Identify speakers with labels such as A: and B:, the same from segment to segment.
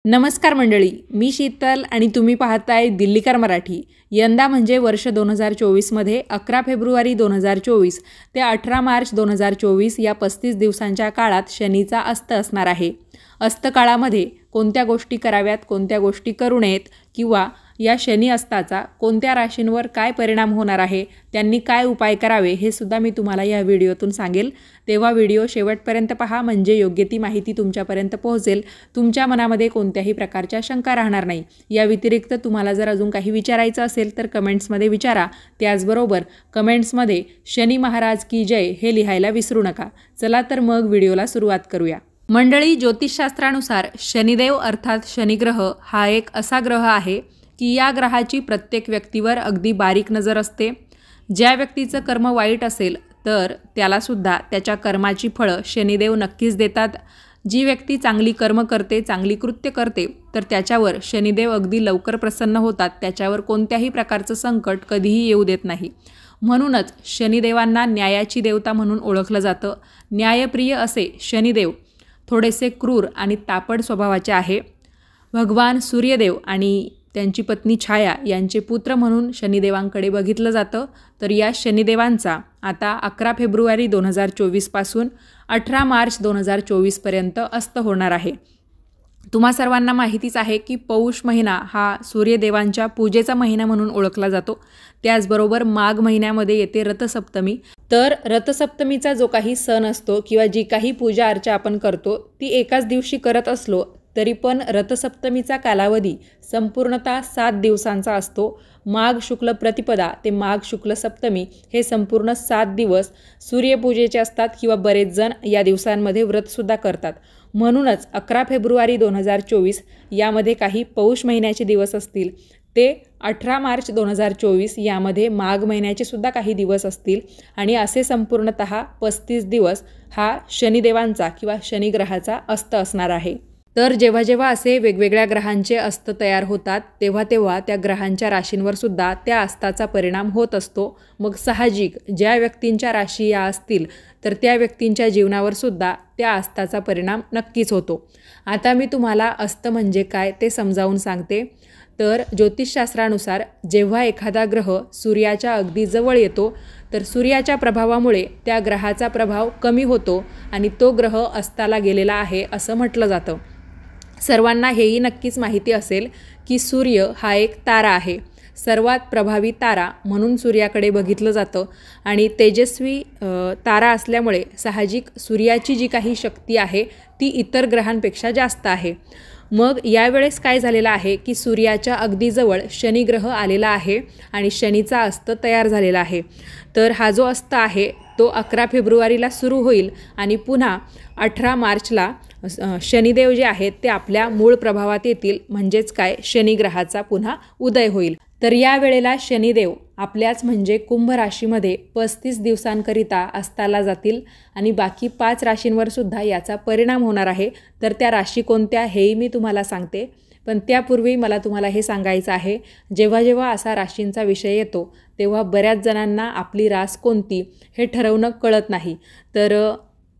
A: नमस्कार मंडळी, मी शीतल आणि तुम्ही पाहताय दिल्लीकर मराठी। यंदा म्हणजे वर्ष 2024 मध्ये 11 फेब्रुवारी 2024 ते 18 मार्च 2024 या 35 दिवसांच्या काळात शनीचा अस्त असणार आहे। अस्त काळामध्ये कोणत्या गोष्टी कराव्यात, कोणत्या गोष्टी करू नयेत किंवा या शनी अस्ताचा कोणत्या राशींवर काय परिणाम होणार आहे, त्यांनी काय उपाय करावे हे सुद्धा मी तुम्हाला या व्हिडिओतून सांगेल। तेव्हा व्हिडिओ शेवटपर्यंत पहा, म्हणजे योग्य ती माहिती तुमच्यापर्यंत पोहोचेल। तुमच्या मनामध्ये कोणत्याही प्रकारच्या शंका राहणार नाही। या व्यतिरिक्त तुम्हाला जर अजून काही विचारायचं असेल तर कमेंट्समध्ये विचारा। त्याचबरोबर कमेंट्समध्ये शनी महाराज की जय हे लिहायला विसरू नका। चला तर मग व्हिडिओला सुरुवात करूया। मंडळी, ज्योतिषशास्त्रानुसार शनिदेव अर्थात शनिग्रह हा एक असा ग्रह आहे की या ग्रहाची प्रत्येक व्यक्तीवर अगदी बारीक नजर असते। ज्या व्यक्तीचं कर्म वाईट असेल तर त्यालासुद्धा त्याच्या कर्माची फळं शनिदेव नक्कीच देतात। जी व्यक्ती चांगली कर्म करते, चांगली कृत्य करते तर त्याच्यावर शनिदेव अगदी लवकर प्रसन्न होतात। त्याच्यावर कोणत्याही प्रकारचं संकट कधीही येऊ देत नाही। म्हणूनच शनिदेवांना न्यायाची देवता म्हणून ओळखलं जातं। न्यायप्रिय असे शनिदेव थोडेसे क्रूर आणि तापड स्वभावाचे आहे। भगवान सूर्यदेव आणि त्यांची पत्नी छाया यांचे पुत्र म्हणून शनिदेवांकडे बघितलं जातं। तर या शनिदेवांचा आता 11 फेब्रुवारी 2024 पासून 18 मार्च 2024 पर्यंत अस्त होणार आहे। तुम्हा सर्वांना माहितीच आहे की पौष महिना हा सूर्यदेवांच्या पूजेचा महिना म्हणून ओळखला जातो। त्याचबरोबर माघ महिन्यामध्ये येते रथसप्तमी। तर रथसप्तमीचा जो काही सण असतो किंवा जी काही पूजा अर्चा आपण करतो ती एकाच दिवशी करत असलो तरी पण रथसप्तमीचा कालावधी संपूर्णतः 7 दिवसांचा असतो। माघ शुक्ल प्रतिपदा ते माघ शुक्ल सप्तमी हे संपूर्ण 7 दिवस सूर्यपूजेचे असतात किंवा बरेच जण या दिवसांमध्ये व्रतसुद्धा करतात। म्हणूनच 11 फेब्रुवारी 2024 यामध्ये काही पौष महिन्याचे दिवस असतील ते 18 मार्च 2024 यामध्ये माघ महिन्याचे सुद्धा काही दिवस असतील आणि असे संपूर्णतः 35 दिवस हा शनिदेवांचा किंवा शनिग्रहाचा अस्त असणार आहे। तर जेव्हा जेव्हा असे वेगवेगळ्या ग्रहांचे अस्त तयार होतात तेव्हा तेव्हा त्या ग्रहांच्या राशींवर सुद्धा त्या अस्ताचा परिणाम होत असतो। मग साहजिक ज्या व्यक्तींच्या राशी या असतील तर त्या व्यक्तींच्या जीवनावर सुद्धा त्या अस्ताचा परिणाम नक्कीच होतो। आता मी तुम्हाला अस्त म्हणजे काय ते समजावून सांगते। तर ज्योतिषशास्त्रानुसार जेव्हा एखादा ग्रह सूर्याच्या अगदी जवळ येतो तर सूर्याच्या प्रभावामुळे त्या ग्रहाचा प्रभाव कमी होतो आणि तो ग्रह अस्ताला गेलेला आहे असं म्हटलं जातं। सर्वांना हेही नक्कीच माहिती असेल की सूर्य हा एक तारा आहे, सर्वात प्रभावी तारा म्हणून सूर्याकडे बघितलं जातं आणि तेजस्वी तारा असल्यामुळे साहजिक सूर्याची जी काही शक्ती आहे ती इतर ग्रहांपेक्षा जास्त आहे। मग यावेळेस काय झालेलं आहे की सूर्याच्या अगदी जवळ शनिग्रह आलेला आहे आणि शनीचा अस्त तयार झालेला आहे। तर हा जो अस्त आहे तो 11 फेब्रुवारीला सुरू होईल आणि पुन्हा 18 मार्चला शनिदेव जे आहेत ते आपल्या मूळ प्रभावात येतील, म्हणजेच काय शनिग्रहाचा पुन्हा उदय होईल। तर या वेळेला शनिदेव आपल्याच म्हणजे कुंभ राशीमध्ये 35 दिवसांकरिता अस्ताला जातील आणि बाकी 5 राशींवर सुद्धा याचा परिणाम होणार आहे। तर त्या राशी कोणत्या हेही मी तुम्हाला सांगते, पण त्यापूर्वी मला तुम्हाला हे सांगायचं आहे, जेव्हा जेव्हा असा राशींचा विषय येतो तेव्हा बऱ्याच जणांना आपली रास कोणती हे ठरवणं कळत नाही। तर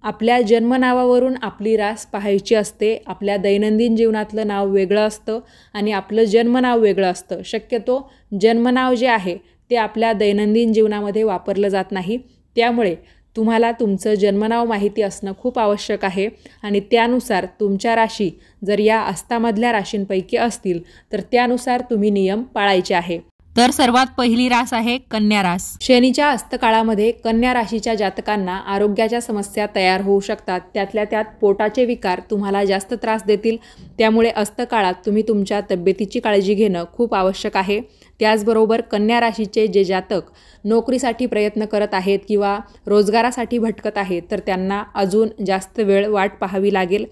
A: आपल्या जन्मनावावरून आपली रास पाहायची असते। आपल्या दैनंदिन जीवनातलं नाव वेगळं असतं आणि आपलं जन्मनाव वेगळं असतं। शक्यतो जन्मनाव जे आहे ते आपल्या दैनंदिन जीवनामध्ये वापरलं जात नाही। त्यामुळे तुम्हाला तुमचं जन्मनाव माहिती असणं खूप आवश्यक आहे आणि त्यानुसार तुमच्या राशी जर या अस्तामधल्या राशींपैकी असतील तर त्यानुसार तुम्ही नियम पाळायचे आहे। तर सर्वात पहिली रास आहे कन्या रास। शनीच्या अस्तकाळामध्ये कन्या राशीच्या जातकांना आरोग्याच्या समस्या तयार होऊ शकतात। त्यातल्या त्यात पोटाचे विकार तुम्हाला जास्त त्रास देतील। त्यामुळे अस्तकाळात तुम्ही तुमच्या तब्येतीची काळजी घेणं खूप आवश्यक आहे। त्याचबरोबर कन्या राशीचे जे जातक नोकरीसाठी प्रयत्न करत आहेत किंवा रोजगारासाठी भटकत आहेत तर त्यांना अजून जास्त वेळ वाट पाहावी लागेल।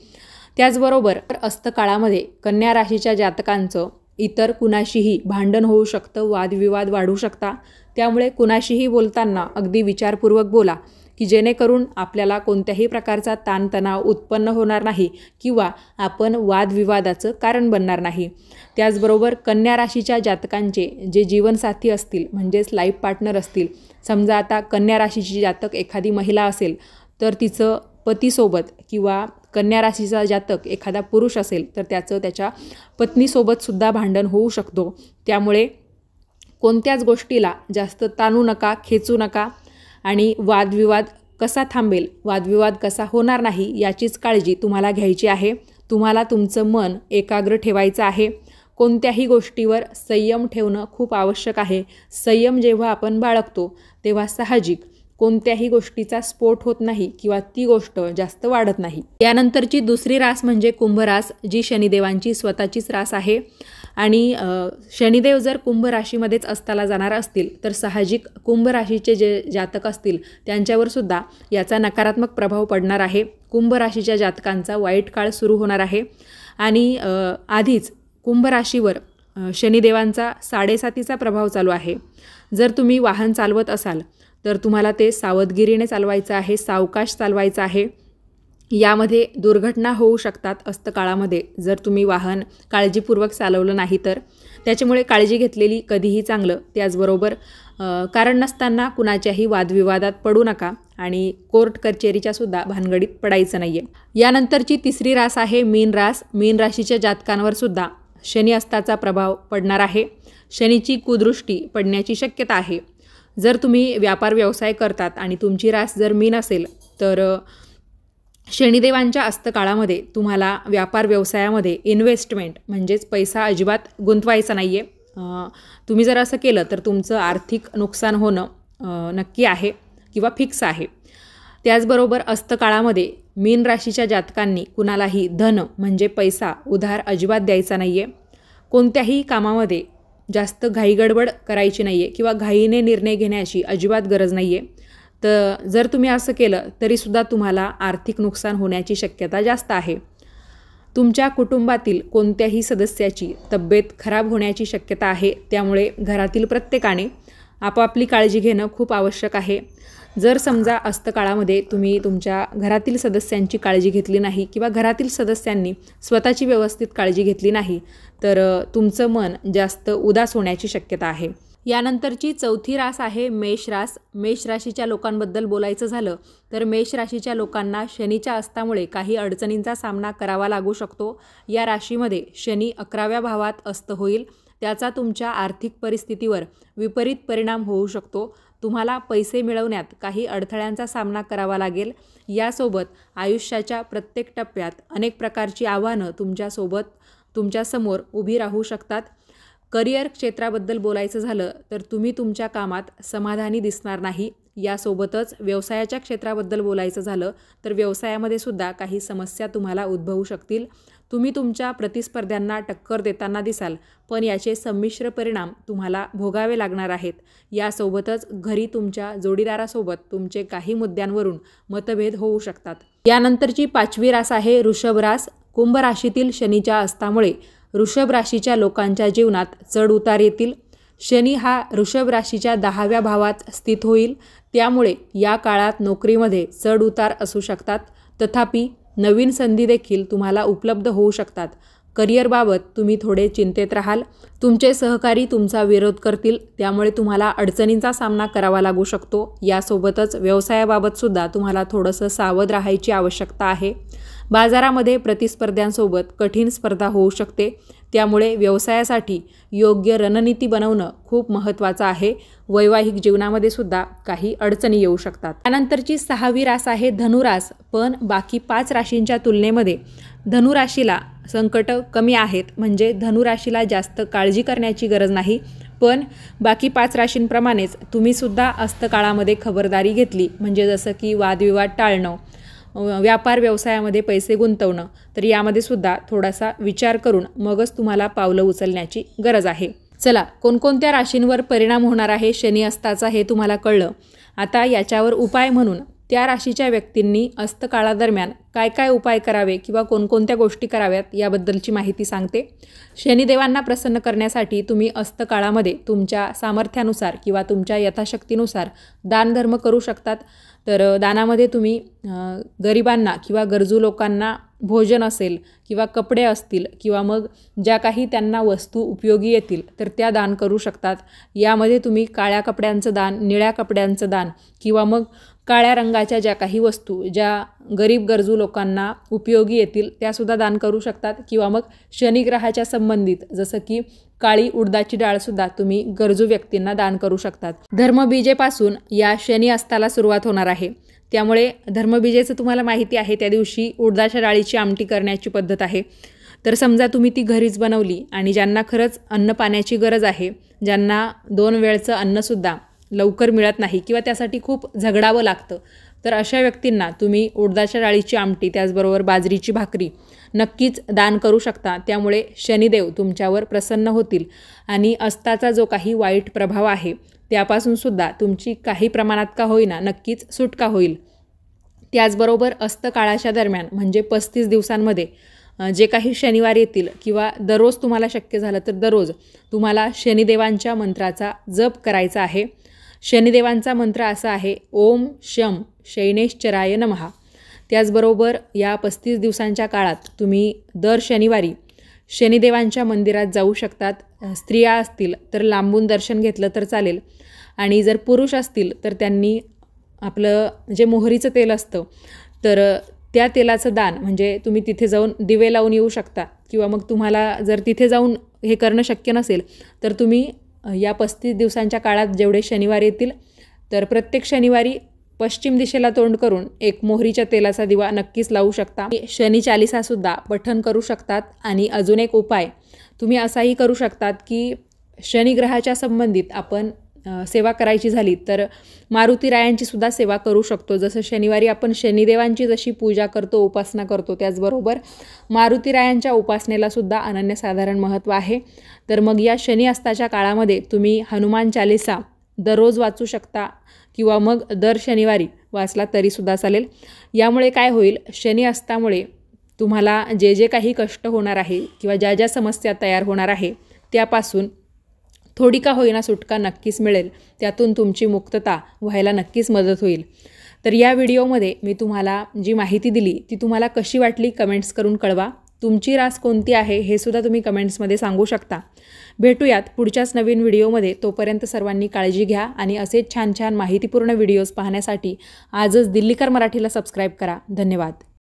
A: त्याचबरोबर अस्तकाळामध्ये कन्या राशीच्या जातकांचं इतर कुणाशीही भांडण होऊ शकतं, वादविवाद वाढू शकता। त्यामुळे कुणाशीही बोलताना अगदी विचारपूर्वक बोला की जेणेकरून आपल्याला कोणत्याही प्रकारचा ताणतणाव उत्पन्न होणार नाही किंवा आपण वादविवादाचं कारण बनणार नाही। त्याचबरोबर कन्या राशीच्या जातकांचे जे जीवनसाथी असतील म्हणजेच लाईफ पार्टनर असतील, समजा आता कन्या राशीची जातक एखादी महिला असेल तर तिचं पतीसोबत किंवा कन्या राशीचा जातक एखादा पुरुष असेल तर त्याचं त्याच्या पत्नीसोबतसुद्धा भांडण होऊ शकतो. त्यामुळे कोणत्याच गोष्टीला जास्त ताणू नका, खेचू नका आणि वादविवाद कसा थांबेल, वादविवाद कसा होणार नाही याचीच काळजी तुम्हाला घ्यायची आहे. तुम्हाला तुमचं मन एकाग्र ठेवायचं आहे. कोणत्याही गोष्टीवर संयम ठेवणं खूप आवश्यक आहे. संयम जेव्हा आपण बाळगतो तेव्हा साहजिक कोणत्याही गोष्टीचा स्फोट होत नाही किंवा ती गोष्ट जास्त वाढत नाही. यानंतरची दुसरी रास म्हणजे कुंभ रास, जी शनिदेवांची स्वतःचीच रास आहे. आणि शनिदेव जर कुंभ राशीमध्येच अस्ताला जाणार असतील तर साहजिक कुंभ राशीचे जे जातक असतील त्यांच्यावर सुद्धा याचा नकारात्मक प्रभाव पडणार आहे. कुंभ राशीच्या जातकांचा वाईट काळ सुरू होणार आहे. आणि आधीच कुंभ राशीवर शनिदेवांचा 7.5चा प्रभाव चालू आहे. जर तुम्ही वाहन चालवत असाल तर तुम्हाला ते सावधगिरीने चालवायचं आहे, सावकाश चालवायचं आहे. यामध्ये दुर्घटना होऊ शकतात अस्तकाळामध्ये जर तुम्ही वाहन काळजीपूर्वक चालवलं नाही तर. त्याच्यामुळे काळजी घेतलेली कधीही चांगलं. त्याचबरोबर कारण नसताना कुणाच्याही वादविवादात पडू नका आणि कोर्ट कचेरीच्या सुद्धा भानगडीत पडायचं नाही आहे. यानंतरची तिसरी रास आहे मीन रास. मीन राशीच्या जातकांवर सुद्धा शनी अस्ताचा प्रभाव पडणार आहे. शनीची कुदृष्टी पडण्याची शक्यता आहे. जर तुम्ही व्यापार व्यवसाय करतात आणि तुमची रास जर मीन असेल तर शनिदेवांच्या अस्तकाळामध्ये तुम्हाला व्यापार व्यवसायामध्ये इन्व्हेस्टमेंट म्हणजेच पैसा अजिबात गुंतवायचा नाही आहे. तुम्ही जर असं केलं तर तुमचं आर्थिक नुकसान होणं नक्की आहे किंवा फिक्स आहे. त्याचबरोबर अस्तकाळामध्ये मीन राशीच्या जातकांनी कुणालाही धन म्हणजे पैसा उधार अजिबात द्यायचा नाही आहे. कोणत्याही कामामध्ये जास्त घाईगडबड करायची नाही आहे किंवा घाईने निर्णय घेण्याची अजिबात गरज नाही आहे. तर जर तुम्ही असं केलं तरीसुद्धा तुम्हाला आर्थिक नुकसान होण्याची शक्यता जास्त आहे. तुमच्या कुटुंबातील कोणत्याही सदस्याची तब्येत खराब होण्याची शक्यता आहे. त्यामुळे घरातील प्रत्येकाने आपापली काळजी घेणं खूप आवश्यक आहे. जर समजा अस्तकाळामध्ये तुम्ही तुमच्या घरातील सदस्यांची काळजी घेतली नाही किंवा घरातील सदस्यांनी स्वतःची व्यवस्थित काळजी घेतली नाही तर तुमचं मन जास्त उदास होण्याची शक्यता आहे. यानंतरची चौथी रास आहे मेष रास. मेष राशीच्या लोकांबद्दल बोलायचं झालं तर मेष राशीच्या लोकांना शनीच्या अस्तामुळे काही अडचणींचा सामना करावा लागू शकतो. या राशीमध्ये शनी 11व्या भावात अस्त होईल. त्याचा तुमच्या आर्थिक परिस्थितीवर विपरीत परिणाम होऊ शकतो. तुम्हाला पैसे मिळवण्यात काही अडथळ्यांचा सामना करावा लागेल. यासोबत आयुष्याच्या प्रत्येक टप्प्यात अनेक प्रकारची आव्हानं तुमच्यासमोर उभी राहू शकतात. करिअर क्षेत्राबद्दल बोलायचं झालं तर तुम्ही तुमच्या कामात समाधानी दिसणार नाही. यासोबतच व्यवसायाच्या क्षेत्राबद्दल बोलायचं झालं तर व्यवसायामध्ये सुद्धा काही समस्या तुम्हाला उद्भवू शकतील. तुम्ही तुमच्या प्रतिस्पर्ध्यांना टक्कर देताना दिसाल पण याचे संमिश्र परिणाम तुम्हाला भोगावे लागणार आहेत. यासोबतच घरी तुमच्या जोडीदारासोबत तुमचे काही मुद्द्यांवरून मतभेद होऊ शकतात. यानंतरची 5वी रास आहे वृषभ रास. कुंभ राशीतील शनीच्या अस्तामुळे वृषभ राशीच्या लोकांच्या जीवनात चढ उतार येतील. शनी हा वृषभ राशीच्या 10व्या भावात स्थित होईल. त्यामुळे या काळात नोकरीमध्ये चढ उतार असू शकतात. तथापि नवीन संधी देखील तुम्हाला उपलब्ध होऊ शकतात. करिअरबाबत तुम्ही थोडे चिंतेत राहाल. तुमचे सहकारी तुमचा विरोध करतील. त्यामुळे तुम्हाला अडचणींचा सामना करावा लागू शकतो. यासोबतच व्यवसायाबाबत सुद्धा तुम्हाला थोडंसं सावध राहायची आवश्यकता आहे. बाजारामध्ये प्रतिस्पर्ध्यांसोबत कठीण स्पर्धा होऊ शकते. त्यामुळे व्यवसायासाठी योग्य रणनीती बनवणं खूप महत्त्वाचं आहे. वैवाहिक जीवनामध्ये सुद्धा काही अडचणी येऊ शकतात. त्यानंतरची 6वी रास आहे धनुरास. पण बाकी 5 राशींच्या तुलनेमध्ये धनुराशीला संकट कमी आहेत. म्हणजे धनुराशीला जास्त काळजी करण्याची गरज नाही. पण बाकी 5 राशींप्रमाणेच तुम्हीसुद्धा अस्तकाळामध्ये खबरदारी घेतली म्हणजे जसं की वादविवाद टाळणं, व्यापार व्यवसायामध्ये पैसे गुंतवणं, तर यामध्ये सुद्धा थोडासा विचार करून मगच तुम्हाला पावलं उचलण्याची गरज आहे. चला, कोणकोणत्या राशींवर परिणाम होणार आहे शनी अस्ताचा हे तुम्हाला कळलं. आता याच्यावर उपाय म्हणून त्या राशीच्या व्यक्तींनी अस्तकाळादरम्यान काय काय उपाय करावे किंवा कोणकोणत्या गोष्टी कराव्यात याबद्दलची माहिती सांगते. शनिदेवांना प्रसन्न करण्यासाठी तुम्ही अस्तकाळामध्ये तुमच्या सामर्थ्यानुसार किंवा तुमच्या यथाशक्तीनुसार दानधर्म करू शकतात. तर दानामध्ये तुम्ही गरिबांना किंवा गरजू लोकांना भोजन असेल किंवा कपडे असतील किंवा मग ज्या काही त्यांना वस्तू उपयोगी येतील तर त्या दान करू शकतात. यामध्ये तुम्ही काळ्या कपड्यांचं दान, निळ्या कपड्यांचं दान किंवा मग काळ्या रंगाच्या ज्या काही वस्तू ज्या गरीब गरजू लोकांना उपयोगी येतील त्यासुद्धा दान करू शकतात. किंवा मग शनिग्रहाच्या संबंधित जसं की काळी उडदाची डाळसुद्धा तुम्ही गरजू व्यक्तींना दान करू शकतात. धर्मबीजेपासून या शनी अस्ताला सुरुवात होणार आहे. त्यामुळे धर्मबीजेचं तुम्हाला माहिती आहे, त्या दिवशी उडदाच्या डाळीची आमटी करण्याची पद्धत आहे. तर समजा तुम्ही ती घरीच बनवली आणि ज्यांना खरंच अन्न पाण्याची गरज आहे, ज्यांना 2 वेळचं अन्नसुद्धा लवकर मिळत नाही किंवा त्यासाठी खूप झगडावं लागतं, तर अशा व्यक्तींना तुम्ही उडदाच्या डाळीची आमटी त्याचबरोबर बाजरीची भाकरी नक्कीच दान करू शकता. त्यामुळे शनिदेव तुमच्यावर प्रसन्न होतील आणि अस्ताचा जो काही वाईट प्रभाव आहे त्यापासूनसुद्धा तुमची काही प्रमाणात का होईना नक्कीच सुटका होईल. त्याचबरोबर अस्तकाळाच्या दरम्यान म्हणजे 35 दिवसांमध्ये जे काही शनिवार येतील किंवा दररोज तुम्हाला शक्य झालं तर दररोज तुम्हाला शनिदेवांच्या मंत्राचा जप करायचा आहे. शनिदेवांचा मंत्र असा आहे, ओम शम शैनेश्चराय नमः. त्याचबरोबर या 35 दिवसांच्या काळात तुम्ही दर शनिवारी शनिदेवांच्या मंदिरात जाऊ शकतात. स्त्रिया असतील तर लांबून दर्शन घेतलं तर चालेल आणि जर पुरुष असतील तर त्यांनी आपलं जे मोहरीचं तेल असतं तर त्या तेलाचं दान म्हणजे तुम्ही तिथे जाऊन दिवे लावून येऊ शकता. किंवा मग तुम्हाला जर तिथे जाऊन हे करणं शक्य नसेल तर तुम्ही या 35 दिवसांच्या काळात जेवढे शनिवार येतील तर प्रत्येक शनिवारी पश्चिम दिशेला तोंड करून एक मोहरीच्या तेलाचा दिवा नक्कीच लावू शकता. शनी चालिसासुद्धा पठण करू शकतात. आणि अजून एक उपाय तुम्ही असाही करू शकतात की शनिग्रहाच्या संबंधित आपण सेवा करायची झाली तर मारुतीरायांची सुद्धा सेवा करू शकतो. जसं शनिवारी आपण शनिदेवांची जशी पूजा करतो, उपासना करतो, त्याचबरोबर मारुतीरायांच्या उपासनेला सुद्धा अनन्यसाधारण महत्त्व आहे. तर मग या शनी अस्ताच्या काळामध्ये तुम्ही हनुमान चालिसा दररोज वाचू शकता किंवा मग दर शनिवारी वाचला तरीसुद्धा चालेल. यामुळे काय होईल, शनी अस्तामुळे तुम्हाला जे जे काही कष्ट होणार आहे किंवा ज्या ज्या समस्या तयार होणार आहे त्यापासून थोडी का होईना सुटका नक्कीच मिळेल. त्यातून तुमची मुक्तता व्हायला नक्कीच मदत होईल. तर या व्हिडिओमध्ये मी तुम्हाला जी माहिती दिली ती तुम्हाला कशी वाटली कमेंट्स करून कळवा. तुमची रास कोणती आहे हे सुद्धा तुम्ही कमेंट्समध्ये सांगू शकता. भेटूयात पुढच्याच नवीन व्हिडिओमध्ये. तोपर्यंत सर्वांनी काळजी घ्या आणि असेच छान छान माहितीपूर्ण व्हिडिओज पाहण्यासाठी आजच दिल्लीकर मराठीला सबस्क्राईब करा. धन्यवाद.